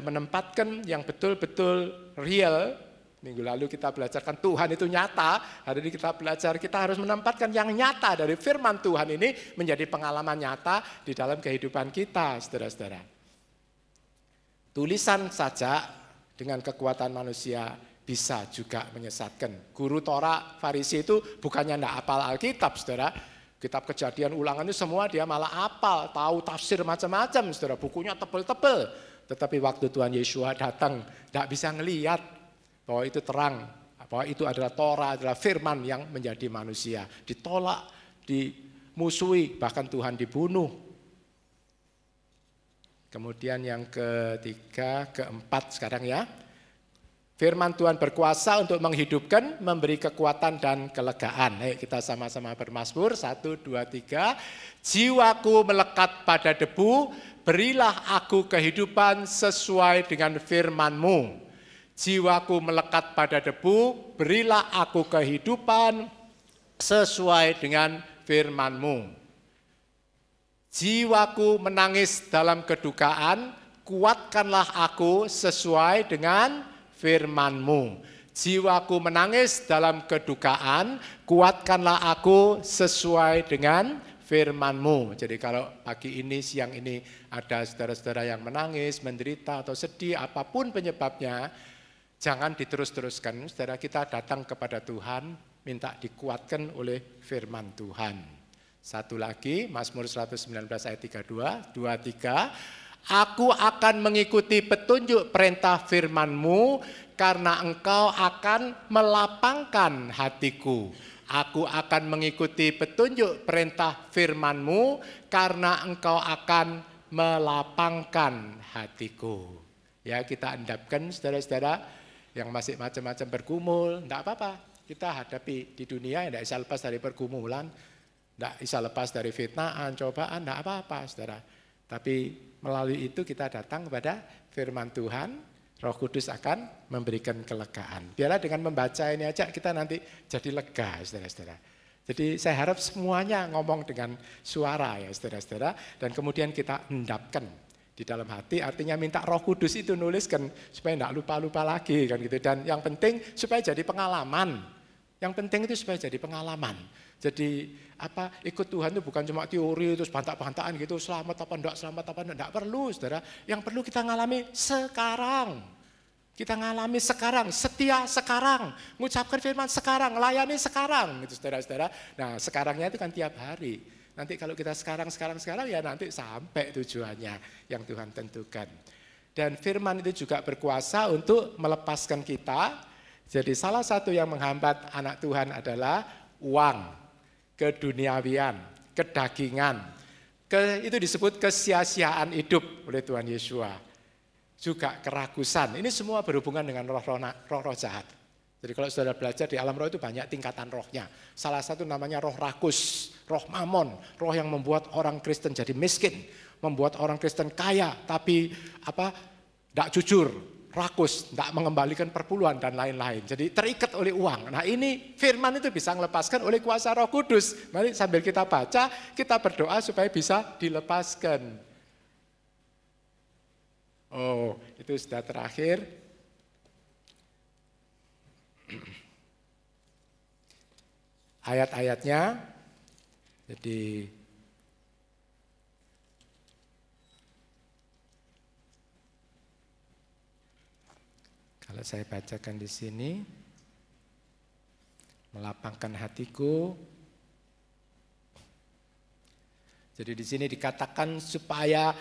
menempatkan yang betul-betul real. Minggu lalu kita belajarkan Tuhan itu nyata, hari ini kita belajar kita harus menempatkan yang nyata dari firman Tuhan ini menjadi pengalaman nyata di dalam kehidupan kita, saudara-saudara. Tulisan saja dengan kekuatan manusia bisa juga menyesatkan. Guru Torah Farisi itu bukannya tidak hafal Alkitab, saudara. Kitab Kejadian Ulangan itu semua dia malah hafal, tahu tafsir macam-macam, saudara. Bukunya tebel-tebel. Tetapi waktu Tuhan Yesus datang, tidak bisa ngelihat bahwa itu terang, Bahwa itu adalah Torah, adalah firman yang menjadi manusia. Ditolak, dimusuhi, bahkan Tuhan dibunuh. Kemudian yang ketiga, keempat sekarang ya. Firman Tuhan berkuasa untuk menghidupkan, memberi kekuatan dan kelegaan. Ayo kita sama-sama bermazmur, 1, 2, 3. Jiwaku melekat pada debu, berilah aku kehidupan sesuai dengan firman-Mu. Jiwaku melekat pada debu, berilah aku kehidupan sesuai dengan firman-Mu. Jiwaku menangis dalam kedukaan, kuatkanlah aku sesuai dengan firman-Mu. Jiwaku menangis dalam kedukaan, kuatkanlah aku sesuai dengan firman-Mu. Jadi kalau pagi ini, siang ini ada saudara-saudara yang menangis, menderita atau sedih, apapun penyebabnya, jangan diterus-teruskan. Saudara, kita datang kepada Tuhan, minta dikuatkan oleh firman Tuhan. Satu lagi, Mazmur 119 ayat 32, 23. Aku akan mengikuti petunjuk perintah firman-Mu karena Engkau akan melapangkan hatiku. Aku akan mengikuti petunjuk perintah firman-Mu karena Engkau akan melapangkan hatiku. Ya, kita endapkan saudara-saudara yang masih macam-macam bergumul, enggak apa-apa. Kita hadapi di dunia, enggak bisa lepas dari pergumulan, enggak bisa lepas dari fitnaan, cobaan, enggak apa-apa saudara. Tapi melalui itu kita datang kepada firman Tuhan, Roh Kudus akan memberikan kelegaan. Biarlah dengan membaca ini aja kita nanti jadi lega, saudara-saudara. Jadi saya harap semuanya ngomong dengan suara ya, saudara-saudara. Dan kemudian kita endapkan di dalam hati, artinya minta Roh Kudus itu nuliskan supaya tidak lupa-lupa lagi kan gitu. Dan yang penting supaya jadi pengalaman. Yang penting itu supaya jadi pengalaman. Jadi ikut Tuhan itu bukan cuma teori terus bantak-bantakan gitu, selamat apa enggak perlu saudara. Yang perlu kita ngalami sekarang. Kita ngalami sekarang, setia sekarang, mengucapkan firman sekarang, layani sekarang gitu saudara-saudara. Nah, sekarangnya itu kan tiap hari. Nanti kalau kita sekarang ya nanti sampai tujuannya yang Tuhan tentukan. Dan firman itu juga berkuasa untuk melepaskan kita. Jadi salah satu yang menghambat anak Tuhan adalah uang, keduniawian, kedagingan. Itu disebut kesia-siaan hidup oleh Tuhan Yesus. Juga keragusan. Ini semua berhubungan dengan roh-roh jahat. Jadi kalau saudara belajar di alam roh itu banyak tingkatan rohnya. Salah satu namanya roh rakus, roh mamon, roh yang membuat orang Kristen jadi miskin, membuat orang Kristen kaya tapi tidak jujur, rakus, tidak mengembalikan perpuluhan dan lain-lain. Jadi terikat oleh uang. Nah ini firman itu bisa melepaskan oleh kuasa Roh Kudus. Mari sambil kita baca, kita berdoa supaya bisa dilepaskan. Oh, itu sudah terakhir. Ayat-ayatnya, jadi kalau saya bacakan di sini, melapangkan hatiku. Jadi di sini dikatakan supaya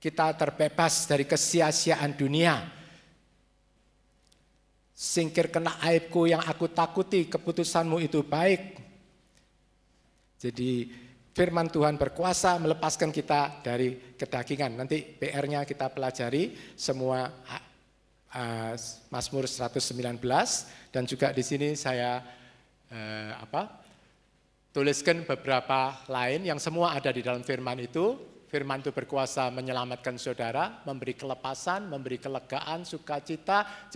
kita terbebas dari kesia-siaan dunia. Singkirkanlah aibku yang aku takuti, keputusanmu itu baik. Jadi firman Tuhan berkuasa melepaskan kita dari kedagingan. Nanti PR-nya kita pelajari semua Mazmur 119 dan juga di sini saya tuliskan beberapa lain yang semua ada di dalam firman itu. Firman itu berkuasa menyelamatkan saudara, memberi kelepasan, memberi kelegaan, sukacita,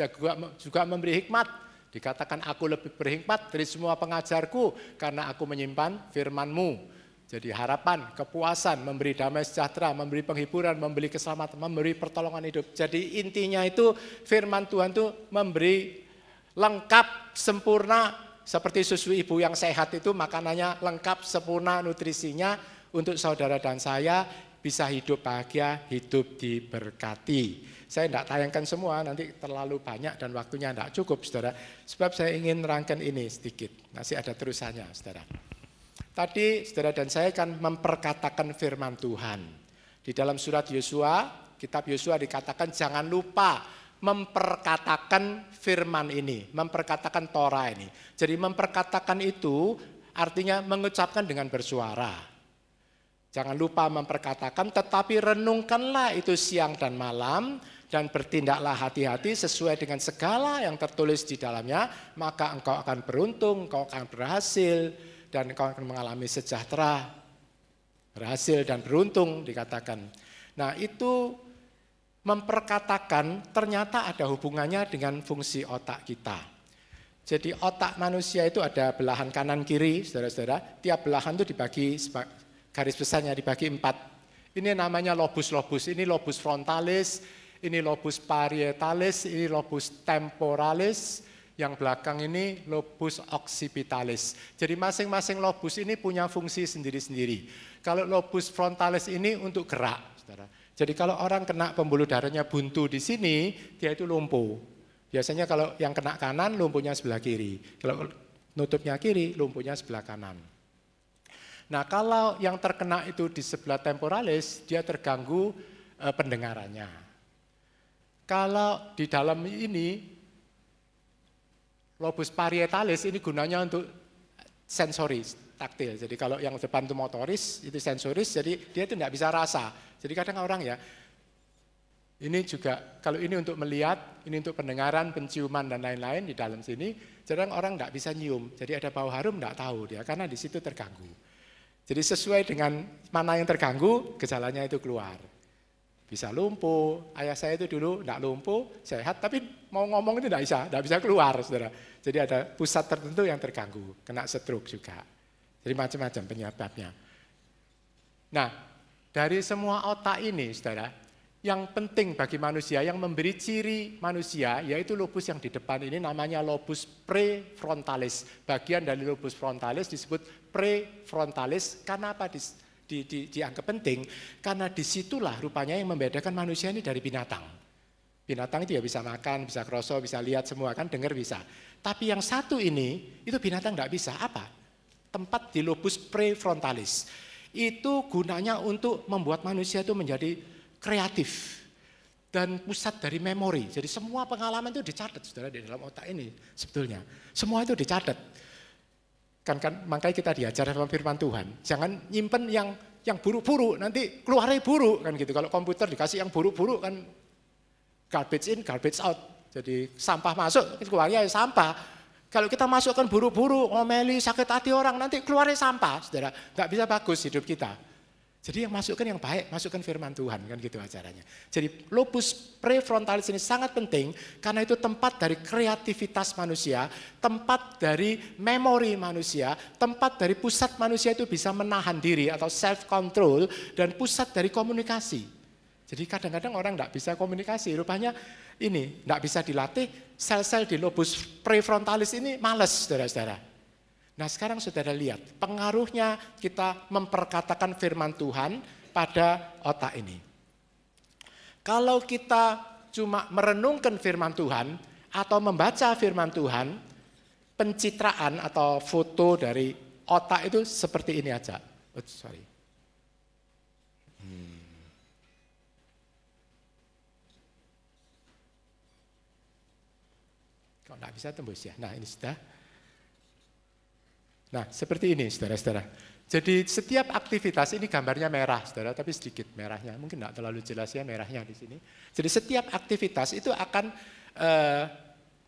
juga memberi hikmat. Dikatakan aku lebih berhikmat dari semua pengajarku karena aku menyimpan firman-Mu. Jadi harapan, kepuasan, memberi damai sejahtera, memberi penghiburan, memberi keselamatan, memberi pertolongan hidup. Jadi intinya itu firman Tuhan itu memberi lengkap, sempurna, seperti susu ibu yang sehat itu makanannya lengkap, sempurna, nutrisinya untuk saudara dan saya bisa hidup bahagia, hidup diberkati. Saya tidak tayangkan semua, nanti terlalu banyak dan waktunya tidak cukup, saudara. Sebab saya ingin rangkai ini sedikit, masih ada terusannya, saudara. Tadi saudara dan saya akan memperkatakan firman Tuhan. Di dalam surat Yosua, kitab Yosua dikatakan jangan lupa memperkatakan firman ini, memperkatakan Torah ini. Jadi memperkatakan itu artinya mengucapkan dengan bersuara. Jangan lupa memperkatakan, tetapi renungkanlah itu siang dan malam, dan bertindaklah hati-hati sesuai dengan segala yang tertulis di dalamnya, maka engkau akan beruntung, engkau akan berhasil, dan engkau akan mengalami sejahtera. Berhasil dan beruntung dikatakan. Nah itu memperkatakan ternyata ada hubungannya dengan fungsi otak kita. Jadi otak manusia itu ada belahan kanan kiri, saudara-saudara. Tiap belahan itu dibagi, garis besarnya dibagi 4. Ini namanya lobus-lobus. Ini lobus frontalis, ini lobus parietalis, ini lobus temporalis. Yang belakang ini lobus occipitalis. Jadi masing-masing lobus ini punya fungsi sendiri-sendiri. Kalau lobus frontalis ini untuk gerak, saudara. Jadi kalau orang kena pembuluh darahnya buntu di sini, dia itu lumpuh. Biasanya kalau yang kena kanan, lumpuhnya sebelah kiri. Kalau nutupnya kiri, lumpuhnya sebelah kanan. Nah kalau yang terkena itu di sebelah temporalis, dia terganggu pendengarannya. Kalau di dalam ini, lobus parietalis ini gunanya untuk sensoris, taktil. Jadi kalau yang depan itu motoris, itu sensoris, jadi dia itu tidak bisa rasa. Jadi kadang orang ya, ini juga kalau ini untuk melihat, ini untuk pendengaran, penciuman dan lain-lain di dalam sini, kadang orang tidak bisa nyium. Jadi ada bau harum tidak tahu dia, karena di situ terganggu. Jadi sesuai dengan mana yang terganggu, gejalanya itu keluar. Bisa lumpuh, ayah saya itu dulu tidak lumpuh, sehat, tapi mau ngomong itu tidak bisa keluar, saudara. Jadi ada pusat tertentu yang terganggu, kena stroke juga. Jadi macam-macam penyebabnya. Nah, dari semua otak ini, saudara, yang penting bagi manusia, yang memberi ciri manusia, yaitu lobus yang di depan ini namanya lobus prefrontalis. Bagian dari lobus frontalis disebut prefrontalis, karena apa dianggap penting? Karena disitulah rupanya yang membedakan manusia ini dari binatang. Binatang itu ya bisa makan, bisa kroso, bisa lihat semua, kan dengar bisa. Tapi yang satu ini, itu binatang tidak bisa. Apa? Tempat di lobus prefrontalis. Itu gunanya untuk membuat manusia itu menjadi kreatif dan pusat dari memori. Jadi semua pengalaman itu dicatat, saudara, di dalam otak ini sebetulnya. Semua itu dicatat. Kan makanya kita diajar sama firman Tuhan. Jangan nyimpen yang buruk-buruk, nanti keluarnya buruk kan gitu. Kalau komputer dikasih yang buruk-buruk kan garbage in, garbage out. Jadi sampah masuk, keluarnya sampah. Kalau kita masukkan buru-buru, ngomeli, sakit hati orang, nanti keluarnya sampah, saudara. Nggak bisa bagus hidup kita. Jadi yang masukkan yang baik, masukkan firman Tuhan, kan gitu acaranya. Jadi lobus prefrontalis ini sangat penting, karena itu tempat dari kreativitas manusia, tempat dari memori manusia, tempat dari pusat manusia itu bisa menahan diri atau self-control, dan pusat dari komunikasi. Jadi kadang-kadang orang tidak bisa komunikasi, rupanya ini tidak bisa dilatih, sel-sel di lobus prefrontalis ini males, saudara-saudara. Nah sekarang saudara lihat, pengaruhnya kita memperkatakan firman Tuhan pada otak ini. Kalau kita cuma merenungkan firman Tuhan, atau membaca firman Tuhan, pencitraan atau foto dari otak itu seperti ini aja. Kok nggak bisa tembus ya? Nah ini sudah. Nah seperti ini saudara-saudara. Jadi setiap aktivitas ini gambarnya merah saudara, tapi sedikit merahnya. Mungkin nggak terlalu jelas ya merahnya di sini. Jadi setiap aktivitas itu akan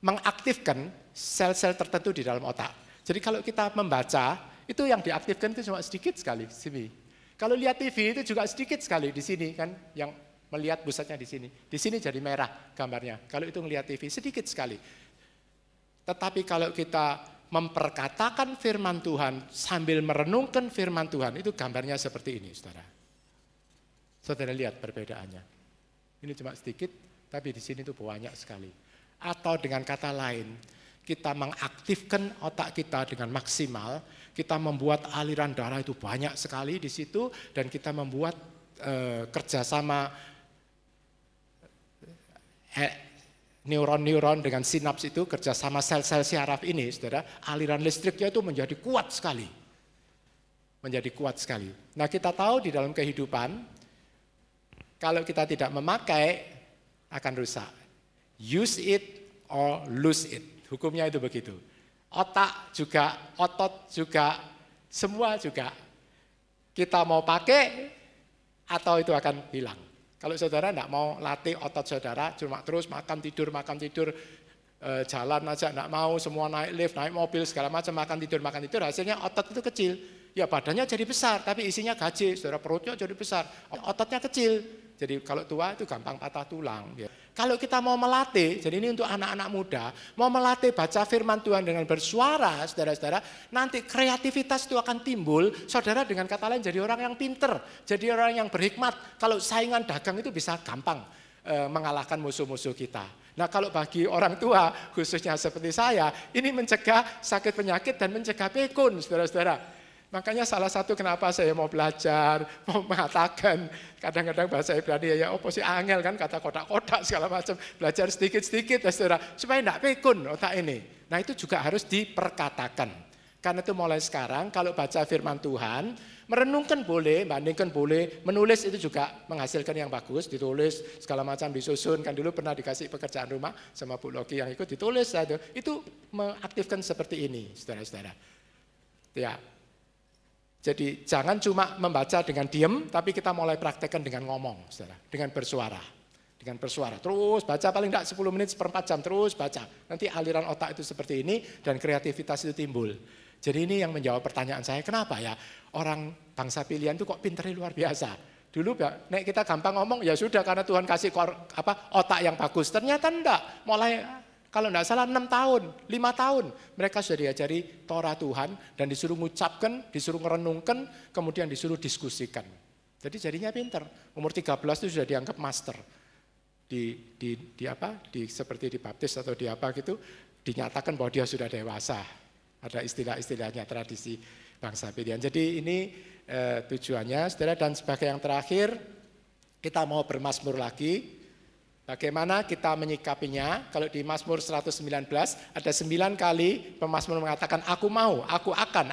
mengaktifkan sel-sel tertentu di dalam otak. Jadi kalau kita membaca, itu yang diaktifkan itu cuma sedikit sekali. Sini. Kalau lihat TV itu juga sedikit sekali di sini kan, yang melihat pusatnya di sini. Di sini jadi merah gambarnya. Kalau itu melihat TV sedikit sekali. Tetapi kalau kita memperkatakan firman Tuhan sambil merenungkan firman Tuhan, itu gambarnya seperti ini, saudara. Saudara lihat perbedaannya. Ini cuma sedikit, tapi di sini itu banyak sekali. Atau dengan kata lain, kita mengaktifkan otak kita dengan maksimal, kita membuat aliran darah itu banyak sekali di situ, dan kita membuat kerjasama neuron-neuron dengan sinaps itu kerjasama sel-sel syaraf ini, saudara, aliran listriknya itu menjadi kuat sekali. Menjadi kuat sekali. Nah kita tahu di dalam kehidupan, kalau kita tidak memakai, akan rusak. use it or lose it. Hukumnya itu begitu. Otak juga, otot juga, semua juga. Kita mau pakai atau itu akan hilang. Kalau saudara tidak mau latih otot saudara, cuma terus makan tidur, jalan aja tidak mau, semua naik lift, naik mobil, segala macam, makan tidur, hasilnya otot itu kecil. Ya badannya jadi besar, tapi isinya gaji, saudara perutnya jadi besar, ototnya kecil. Jadi kalau tua itu gampang patah tulang. Ya. Kalau kita mau melatih, jadi ini untuk anak-anak muda, mau melatih baca firman Tuhan dengan bersuara, saudara-saudara, nanti kreativitas itu akan timbul, saudara dengan kata lain jadi orang yang pinter, jadi orang yang berhikmat. Kalau saingan dagang itu bisa gampang mengalahkan musuh-musuh kita. Nah kalau bagi orang tua, khususnya seperti saya, ini mencegah sakit penyakit dan mencegah pikun, saudara-saudara. Makanya salah satu kenapa saya mau belajar, mau mengatakan kadang-kadang bahasa Ibrani ya opo sih angel kan kata kotak-kotak segala macam, belajar sedikit-sedikit ya saudara, supaya tidak pikun otak ini. Nah itu juga harus diperkatakan. Karena itu mulai sekarang kalau baca firman Tuhan, merenungkan boleh, bandingkan boleh, menulis itu juga menghasilkan yang bagus, ditulis segala macam disusun, kan dulu pernah dikasih pekerjaan rumah sama Bu Loki yang ikut ditulis, itu mengaktifkan seperti ini saudara-saudara. Ya. Jadi jangan cuma membaca dengan diam, tapi kita mulai praktekkan dengan ngomong, saudara, dengan bersuara. Dengan bersuara, terus baca paling tidak 10 menit, seperempat jam, terus baca. Nanti aliran otak itu seperti ini dan kreativitas itu timbul. Jadi ini yang menjawab pertanyaan saya, kenapa ya orang bangsa pilihan itu kok pinternya luar biasa. Dulu nek kita gampang ngomong, ya sudah karena Tuhan kasih otak yang bagus. Ternyata enggak, mulai kalau enggak salah 6 tahun, 5 tahun mereka sudah diajari Torah Tuhan dan disuruh mengucapkan, disuruh merenungkan, kemudian disuruh diskusikan. Jadi jadinya pinter. Umur 13 itu sudah dianggap master. Seperti dibaptis atau di apa gitu, dinyatakan bahwa dia sudah dewasa. Ada istilah-istilahnya tradisi bangsa pilihan. Jadi ini tujuannya, saudara, dan sebagai yang terakhir kita mau bermazmur lagi. Bagaimana kita menyikapinya? Kalau di Mazmur 119 ada 9 kali pemazmur mengatakan aku mau, aku akan.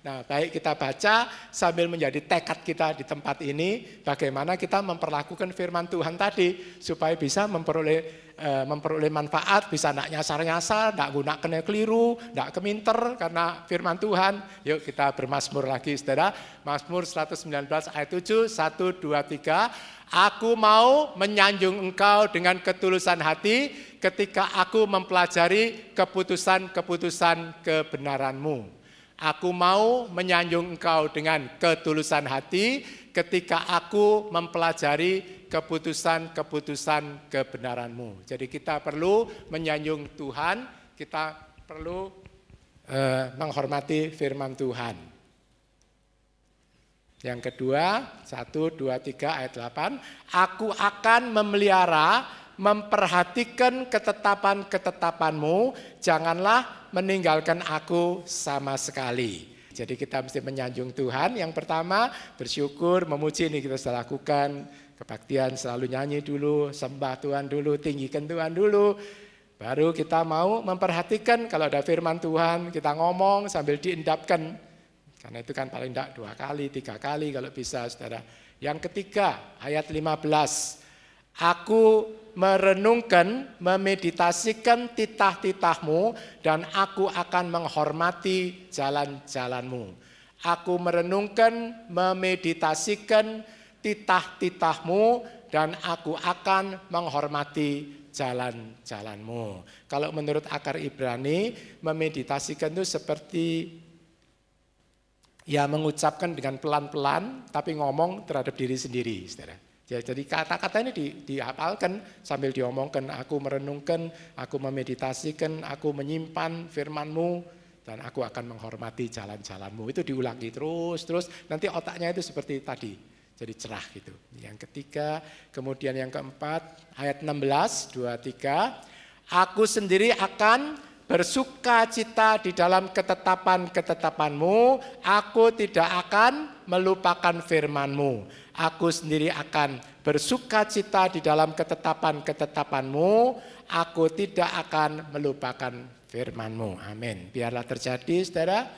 Nah, baik kita baca sambil menjadi tekad kita di tempat ini, bagaimana kita memperlakukan firman Tuhan tadi supaya bisa memperoleh manfaat, bisa tidak nyasar-nyasar, tidak gunakannya keliru, tidak keminter karena firman Tuhan. Yuk kita bermazmur lagi, saudara. Mazmur 119 ayat 7, 1, 2, 3. Aku mau menyanjung Engkau dengan ketulusan hati ketika aku mempelajari keputusan-keputusan kebenaran-Mu. Aku mau menyanjung Engkau dengan ketulusan hati ketika aku mempelajari keputusan-keputusan kebenaran-Mu. Jadi kita perlu menyanjung Tuhan, kita perlu menghormati firman Tuhan. Yang kedua, 1, 2, 3 ayat 8. Aku akan memelihara, memperhatikan ketetapan-ketetapan-Mu, janganlah meninggalkan aku sama sekali. Jadi kita mesti menyanjung Tuhan. Yang pertama, bersyukur, memuji, ini kita sudah lakukan. Kebaktian selalu nyanyi dulu, sembah Tuhan dulu, tinggikan Tuhan dulu. Baru kita mau memperhatikan kalau ada firman Tuhan, kita ngomong sambil diendapkan. Karena itu kan paling tidak 2 kali, 3 kali kalau bisa, saudara. Yang ketiga, ayat 15. Aku merenungkan, memeditasikan titah-titah-Mu dan aku akan menghormati jalan-jalan-Mu. Aku merenungkan, memeditasikan titah-titah-Mu dan aku akan menghormati jalan-jalan-Mu. Kalau menurut akar Ibrani, memeditasikan itu seperti ya mengucapkan dengan pelan-pelan tapi ngomong terhadap diri sendiri, saudara. Jadi kata-kata ini dihafalkan sambil diomongkan, aku merenungkan, aku memeditasikan, aku menyimpan firman-Mu dan aku akan menghormati jalan-jalan-Mu. Itu diulangi terus, nanti otaknya itu seperti tadi, jadi cerah gitu. Yang ketiga, kemudian yang keempat, ayat 16, 2, 3, aku sendiri akan bersuka cita di dalam ketetapan-ketetapan-Mu, aku tidak akan melupakan firman-Mu. Aku sendiri akan bersuka cita di dalam ketetapan-ketetapan-Mu, aku tidak akan melupakan firman-Mu. Amin. Biarlah terjadi, saudara.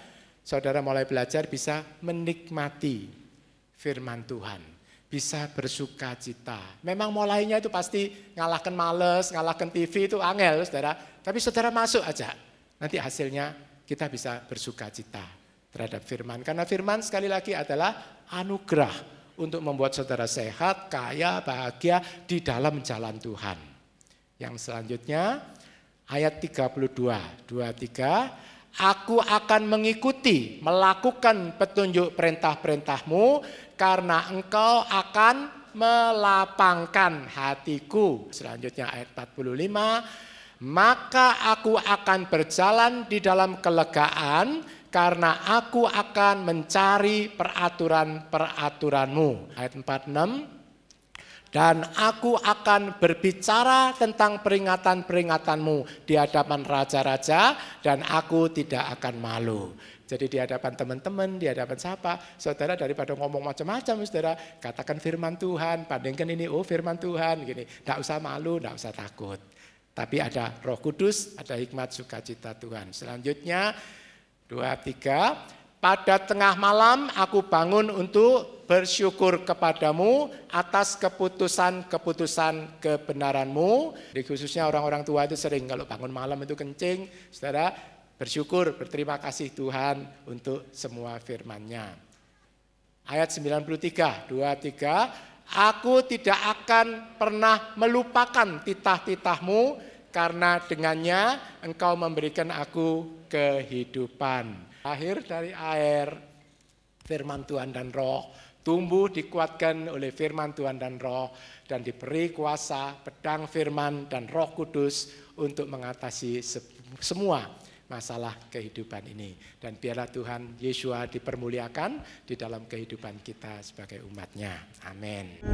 Saudara mulai belajar bisa menikmati firman Tuhan. bisa bersuka cita. Memang mulainya itu pasti ngalahkan males, ngalahkan TV itu angel, saudara. Tapi saudara masuk aja, nanti hasilnya kita bisa bersuka cita terhadap firman. Karena firman sekali lagi adalah anugerah untuk membuat saudara sehat, kaya, bahagia di dalam jalan Tuhan. Yang selanjutnya ayat 32, 23. Aku akan mengikuti, melakukan petunjuk perintah-perintahmu karena engkau akan melapangkan hatiku. Selanjutnya ayat 45. Maka aku akan berjalan di dalam kelegaan karena aku akan mencari peraturan-peraturanmu. Ayat 46. Dan aku akan berbicara tentang peringatan-peringatanmu di hadapan raja-raja dan aku tidak akan malu. Jadi di hadapan teman-teman, di hadapan siapa, saudara daripada ngomong macam-macam, saudara katakan firman Tuhan, bandingkan ini, oh firman Tuhan, gini, tidak usah malu, tidak usah takut. Tapi ada Roh Kudus, ada hikmat sukacita Tuhan. Selanjutnya 23. Pada tengah malam aku bangun untuk bersyukur kepadamu atas keputusan-keputusan kebenaranmu. Di khususnya orang-orang tua itu sering kalau bangun malam itu kencing, saudara bersyukur, berterima kasih Tuhan untuk semua firman-Nya. Ayat 93, 23, aku tidak akan pernah melupakan titah-titahmu karena dengannya engkau memberikan aku kehidupan. Akhir dari air, firman Tuhan dan roh, tumbuh dikuatkan oleh firman Tuhan dan roh, dan diberi kuasa, pedang firman dan Roh Kudus untuk mengatasi semua masalah kehidupan ini. Dan biarlah Tuhan Yesua dipermuliakan di dalam kehidupan kita sebagai umat-Nya. Amin.